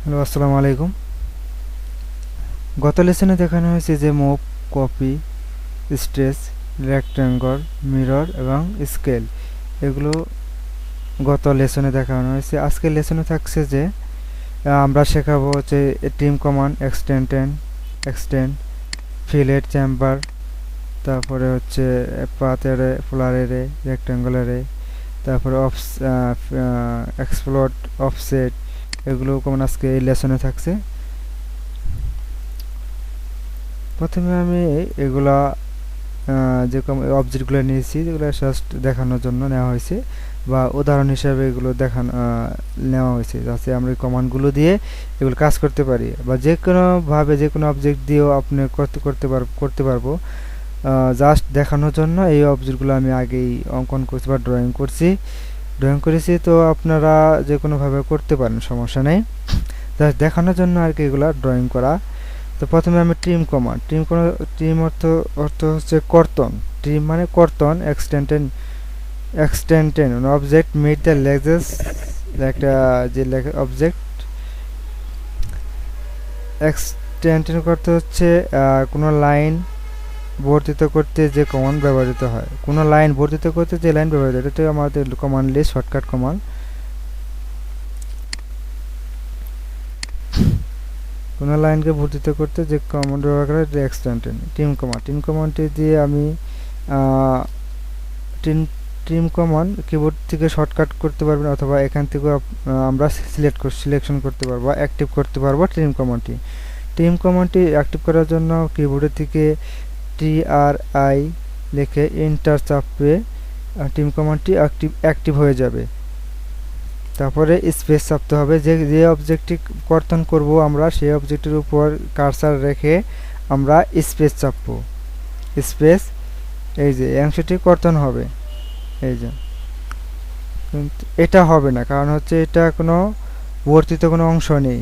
Hello, আসসালামু আলাইকুম। গত লেসনে দেখানো হয়েছে যে move, copy, stretch, rectangle, mirror এবং স্কেল, এগুলো গত লেসনে দেখানো হয়েছে। আজকের লেসনে থাকছে যে আমরা শেখাবো হচ্ছে team command, extend, fillet, chamber, তারপরে হচ্ছে পাথ এরে, ফ্লোর এরে, রেক্ট্যাঙ্গল এরে, তারপরে এক্সপ্লোড, অফসেট, এগুলো কমন আজকে এই লেসনে থাকছে। প্রথমে আমি এগুলা যে অবজেক্টগুলো নিয়েছি, যেগুলো জাস্ট দেখানোর জন্য নেওয়া হয়েছে বা উদাহরণ হিসাবে এগুলো দেখানো নেওয়া হয়েছে, যাতে আমরা এই কমান্ডগুলো দিয়ে এগুলো কাজ করতে পারি বা যে কোনোভাবে যে কোনো অবজেক্ট দিয়েও আপনি করতে পারবো। জাস্ট দেখানোর জন্য এই অবজেক্টগুলো আমি আগেই অঙ্কন করছি বা ড্রয়িং করেছি, তো আপনারা যে কোনোভাবে করতে পারেন, সমস্যা নেই। জাস্ট দেখানোর জন্য আর কি এগুলো ড্রয়িং করা। তো প্রথমে আমি ট্রিম কমান্ড, ট্রিম অর্থ হচ্ছে কর্তন। ট্রিম মানে কর্তন। এক্সটেন্টেন অবজেক্ট মেড দ্য লেগেস, একটা যে অবজেক্ট এক্সটেন্টেন করতে হচ্ছে কোনো লাইন বর্ধিত করতে যে কমান্ড ব্যবহৃত হয়। কোনো লাইন বর্ধিত করতে যে লাইন ব্যবহৃত হয়, এটা আমাদের কমান্ড লিস্ট শর্টকাট কমান্ড। কোনো লাইনকে বর্ধিত করতে যে কমান্ড ব্যবহার করা হয় এক্সটেন্টেন। ট্রিম কমান্ডটি দিয়ে আমি ট্রিম কমান্ড কিবোর্ড থেকে শর্টকাট করতে পারবেন, অথবা এখান থেকে আমরা সিলেকশন করতে পারবো, অ্যাক্টিভ করতে পারবো ট্রিম কমান্ডটি অ্যাক্টিভ করার জন্য কিবোর্ডের থেকে TRI লিখে এন্টার চাপে ট্রিম কমান্ডটি অ্যাক্টিভ হয়ে যাবে। তারপরে স্পেস চাপতে হবে। যে অবজেক্টটি কর্তন করব আমরা, সেই অবজেক্টের উপর কার্সার রেখে আমরা স্পেস চাপবো। স্পেস, এই যে অংশটি কর্তন হবে। এই যে, কিন্তু এটা হবে না, কারণ হচ্ছে এটা কোনো বর্ধিত কোনো অংশ নেই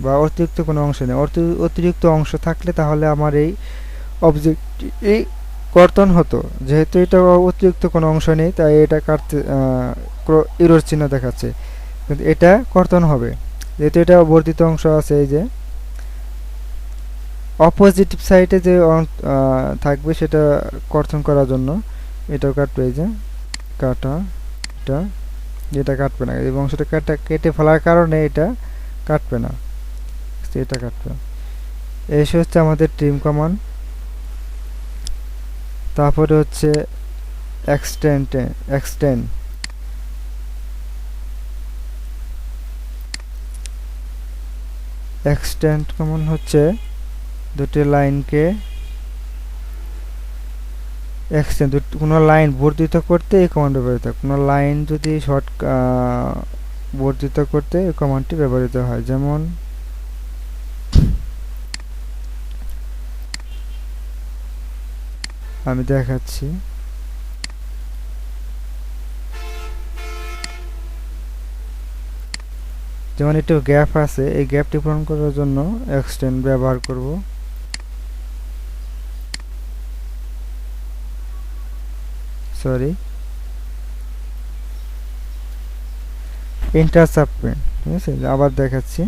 বা অতিরিক্ত কোনো অংশ নেই। অতিরিক্ত অংশ থাকলে তাহলে আমার এই অবজেক্টটি কর্তন হতো। যেহেতু এটা অতিরিক্ত কোনো অংশ নেই, তাই এটা কাটতে এরর চিহ্ন দেখাচ্ছে, কিন্তু এটা কর্তন হবে যেহেতু এটা বর্ধিত অংশ আছে। এই যে অপোজিট সাইডে যে থাকবে সেটা কর্তন করার জন্য এটাও কাটবে। এই যে কাটা, এটা কাটবে না, এই অংশটা কেটে ফেলার কারণে এটা কাটবে না, এটা কাটবে। এই হচ্ছে আমাদের ট্রিম কমান্ড। তারপরে হচ্ছে এক্সটেন্ড কমান্ড হচ্ছে দুটি লাইনকে কোনো লাইন বর্ধিত করতে এই কমান্ড ব্যবহৃত হয়। কোনো লাইন যদি বর্ধিত করতে এই কমান্ডটি ব্যবহৃত হয়। যেমন আমি দেখাচ্ছি, যেমন একটু গ্যাপ আছে, এই গ্যাপটি পূরণ করার জন্য এক্সটেন্ড ব্যবহার করব। সরি, এন্টার চাপবেন। ঠিক আছে, আবার দেখাচ্ছি।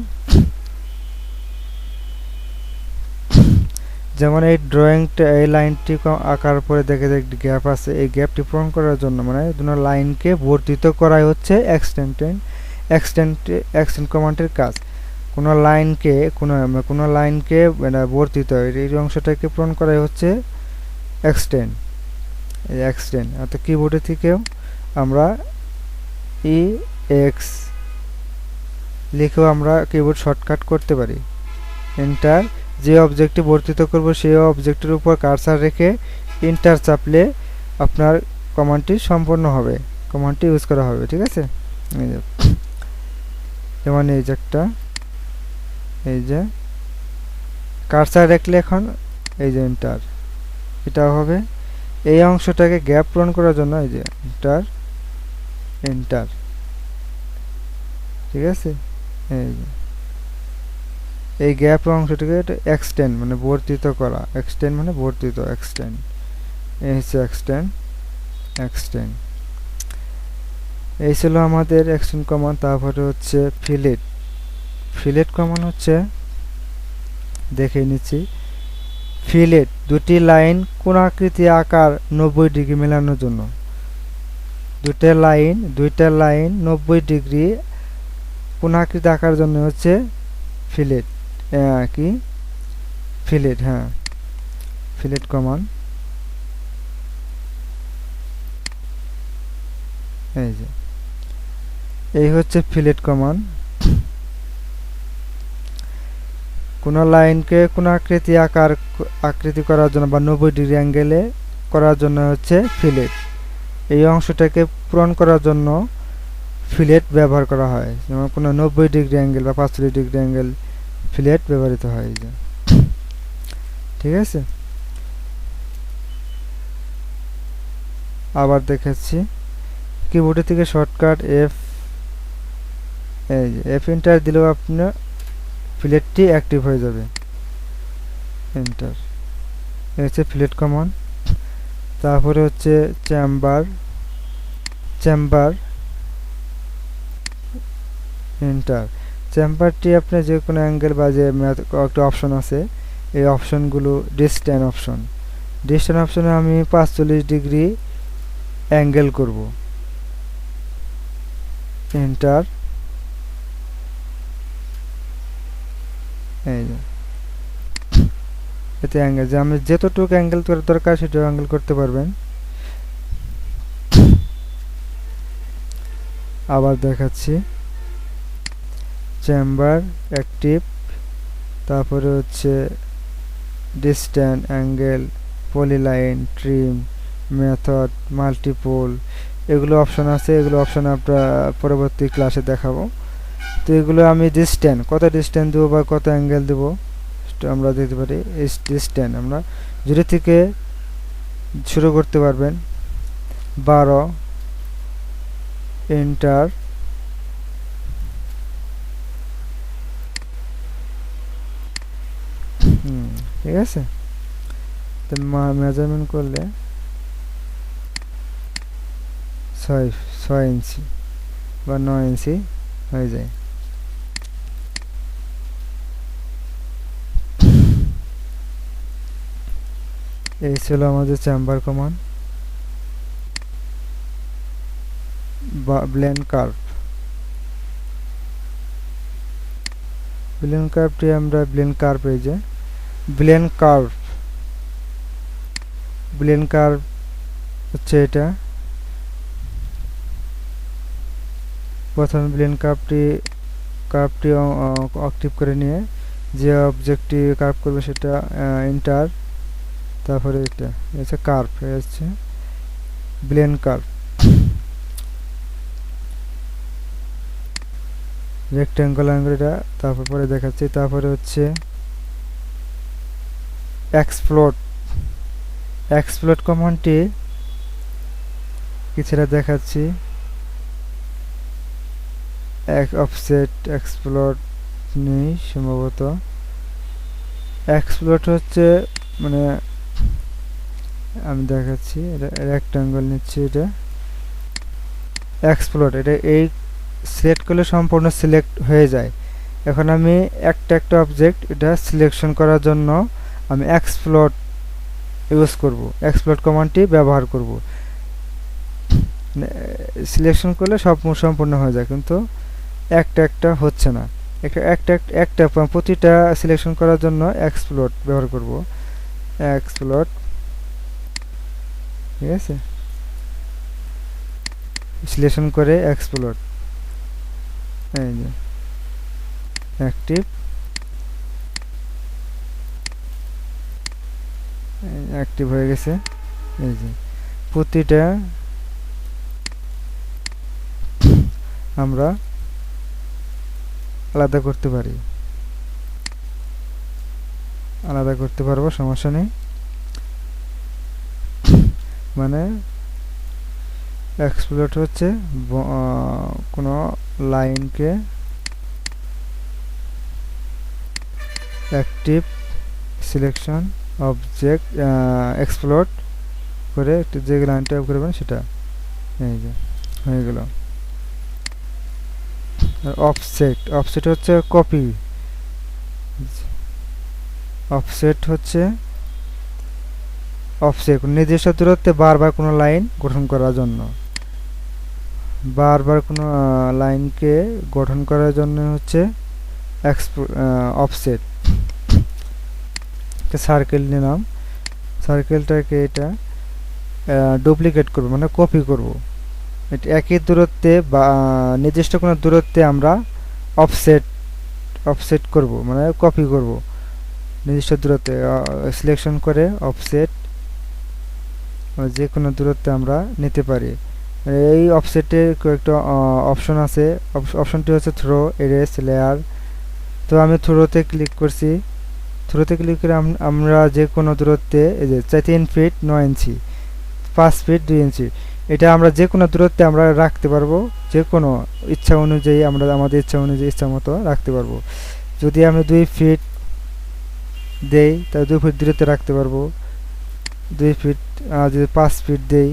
যেমন এই ড্রয়িংটা, এই লাইনটি আঁকার পরে দেখে একটি গ্যাপ আছে, এই গ্যাপটি পূরণ করার জন্য মানে দুটো লাইনকে বর্ধিত করাই হচ্ছে এক্সটেন্ড কমান্ডের কাজ। কোনো লাইনকে বর্ধিত, এই অংশটাকে পূরণ করাই হচ্ছে এক্সটেন্ড। অর্থাৎ কিবোর্ডের থেকেও আমরা EX লিখেও আমরা কিবোর্ড শর্টকাট করতে পারি। এন্টার, যে অবজেক্টটি বর্ধিত করব সেই অবজেক্টের উপর কার্সার রেখে এন্টার চাপলে আপনার কমান্ডটি সম্পন্ন হবে, কমান্ডটি ইউজ করা হবে। ঠিক আছে, যেমন এই যে একটা, এই যে কার্সার রাখলে এখন এই যে এন্টার, এটাও হবে। এই অংশটাকে গ্যাপ পূরণ করার জন্য এই যে এন্টার। ঠিক আছে, এই গ্যাপ অংশটাকে এক্সটেন্ড মানে বর্ধিত করা, এক্সটেন্ড মানে বর্ধিত, এক্সটেন্ড। এই হচ্ছে এক্সটেন্ড। এই ছিল আমাদের এক্সটেন্ড কমান্ড। তারপরে হচ্ছে ফিলেট। ফিলেট কমান হচ্ছে দেখে নিচ্ছি ফিলেট দুটি লাইন কোণাকৃতি আকার 90 ডিগ্রি মেলানোর জন্য দুইটা লাইন 90 ডিগ্রি কোণাকৃতি আকার জন্য হচ্ছে ফিলেট কি ফিলেট হ্যাঁ ফিলেট কমান এই হচ্ছে ফিলেট কমান কোন লাইনকে কোন আকৃতি করার জন্য বা 90 ডিগ্রি অ্যাঙ্গেলে করার জন্য হচ্ছে ফিলেট এই অংশটাকে পূরণ করার জন্য ফিলেট ব্যবহার করা হয় যেমন কোন 90 ডিগ্রি অ্যাঙ্গেল বা 45 ডিগ্রি অ্যাঙ্গেল ফিলেট ব্যবহৃত হয় ঠিক আছে আবার দেখাচ্ছি কিবোর্ড থেকে শর্টকাট এফ এন্টার দিলেও আপনার ফিলেটটি অ্যাক্টিভ হয়ে যাবে এন্টার এই হচ্ছে ফিলেট কমান তারপরে হচ্ছে চেম্বার এন্টার চেম্বারটি আপনার যে কোনো অ্যাঙ্গেল বা যে একটা অপশন আছে এই অপশনগুলো ডিস্ট্যান্স অপশনে আমি 45 ডিগ্রি অ্যাঙ্গেল করব এন্টার এই যে এতে অ্যাঙ্গেল যে আমি যতটুকু অ্যাঙ্গেল করার দরকার সেটা অ্যাঙ্গেল করতে পারবেন আবার দেখাচ্ছি চেম্বার অ্যাক্টিভ তারপরে হচ্ছে distance angle polyline trim method multiple এগুলো অপশন আছে এগুলো অপশন আমরা পরবর্তী ক্লাসে দেখাবো তো এগুলো আমি ডিস্ট্যান্স কত ডিস্ট্যান্স দেবো বা কত অ্যাঙ্গেল দেবো আমরা দেখতে পারি ডিস্ট্যান্স আমরা 0 থেকে শুরু করতে পারবেন 12 এন্টার ঠিক আছে তো মেজারমেন্ট করলে 6 ইঞ্চি বা 9 ইঞ্চি হয়ে যায় এই ছিল আমাদের চেম্বার কমান্ড বা ব্লেন্ড কার্ভটি আমরা ব্লেন্ড কার্ভ এই যে ব্লেন্ড কার্ভ হচ্ছে এটা প্রথমে ব্লেন্ড কার্ভটি অ্যাক্টিভ করে নিয়ে যে অবজেক্টটি কার্ভ করবে সেটা এন্টার তারপরে এটা হচ্ছে কার্ভ হচ্ছে ব্লেন্ড কার্ভ রেক্ট্যাঙ্গল এটা তারপর পরে দেখাচ্ছি তারপরে হচ্ছে এক্সপ্লোড কমান্ডটি কিছুটা দেখাচ্ছি অফসেট এক্সপ্লোড নেই সম্ভবত এক্সপ্লোড হচ্ছে মানে আমি দেখাচ্ছি এটা রেক্ট্যাঙ্গল নিচ্ছি এটা এক্সপ্লোড এটা এই সিলেক্ট করলে সম্পূর্ণ সিলেক্ট হয়ে যায় এখন আমি একটা অবজেক্ট এটা সিলেকশন করার জন্য আমি এক্সপ্লোড ইউজ করব এক্সপ্লোড কমান্ডটি ব্যবহার করব সিলেকশন করলে সব সম্পূর্ণ হয়ে যায় কিন্তু একটা হচ্ছে না একটা প্রতিটা সিলেকশন করার জন্য এক্সপ্লোড ব্যবহার করব এক্সপ্লোড ঠিক আছে সিলেকশন করে এক্সপ্লোড এই যে অ্যাক্টিভ হয়ে গেছে এই যে প্রতিটা আমরা আলাদা করতে পারবো সমস্যা নেই মানে এক্সপ্লোড হচ্ছে কোনো লাইনকে অ্যাক্টিভ সিলেকশন অবজেক্ট এক্সপ্লোড করে যে লাইনটা করবেন সেটা এই যে হয়ে গেল আর অফসেট হচ্ছে কপি, অফসেট নির্দিষ্ট দূরত্বে বারবার কোনো লাইন গঠন করার জন্য, লাইনকে গঠন করার জন্য হচ্ছে অফসেট। সার্কেল নিলাম, সার্কেলটাকে এটা ডুপ্লিকেট করব মানে কপি করব। এটা একই দূরত্বে বা নির্দিষ্ট কোনো দূরত্বে আমরা অফসেট করব মানে কপি করব নির্দিষ্ট দূরত্বে। সিলেকশন করে অফসেট যে কোনো দূরত্বে আমরা নিতে পারি। এই অফসেটে কয়েকটা অপশন আছে, অপশনটি হচ্ছে থ্রো, এরেস, লেয়ার। তো আমি থ্রোতে ক্লিক করছি। থ্রোতে ক্লিক করে আমরা যে কোনো দূরত্বে, এই যে 3 ফিট 9 ইঞ্চি, 5 ফিট 2 ইঞ্চি, এটা আমরা যে কোনো দূরত্বে আমরা রাখতে পারবো, যে কোনো ইচ্ছা অনুযায়ী আমরা আমাদের ইচ্ছা অনুযায়ী ইচ্ছা মতো রাখতে পারবো। যদি আমি 2 ফিট দেই তাহলে 2 ফিট দূরত্বে রাখতে পারবো, 2 ফিট। যদি 5 ফিট দেই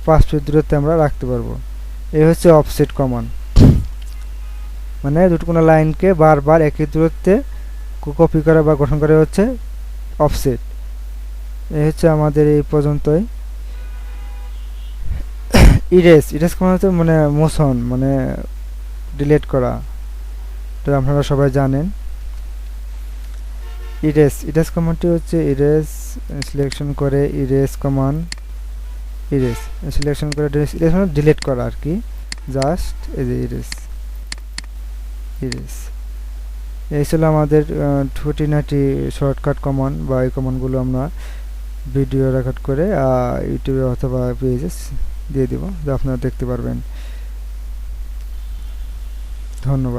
5 ফিট দূরত্বে আমরা রাখতে পারবো। এই হচ্ছে অফসেট কমান্ড, মানে দুটো কোনো লাইনকে বারবার একই দূরত্বে কপি করা বা গঠন করা হচ্ছে অফসেট। এই হচ্ছে আমাদের এই পর্যন্তই। ইরেজ কমান্ড হচ্ছে মানে মোশন, মানে ডিলিট করা, তো আপনারা সবাই জানেন। ইরেজ কমান্ডটি হচ্ছে ইরেজ সিলেকশন করে সিলেকশন করে ডিলিট করা আর কি, জাস্ট এই যে ইরেজ। এই ছিল আমাদের খুঁটিনাটি শর্টকাট কমান্ড, বা এই কমান্ডগুলো আমরা ভিডিও রেকর্ড করে ইউটিউবে অথবা পেজে দিয়ে দিব, যা আপনারা দেখতে পারবেন। ধন্যবাদ।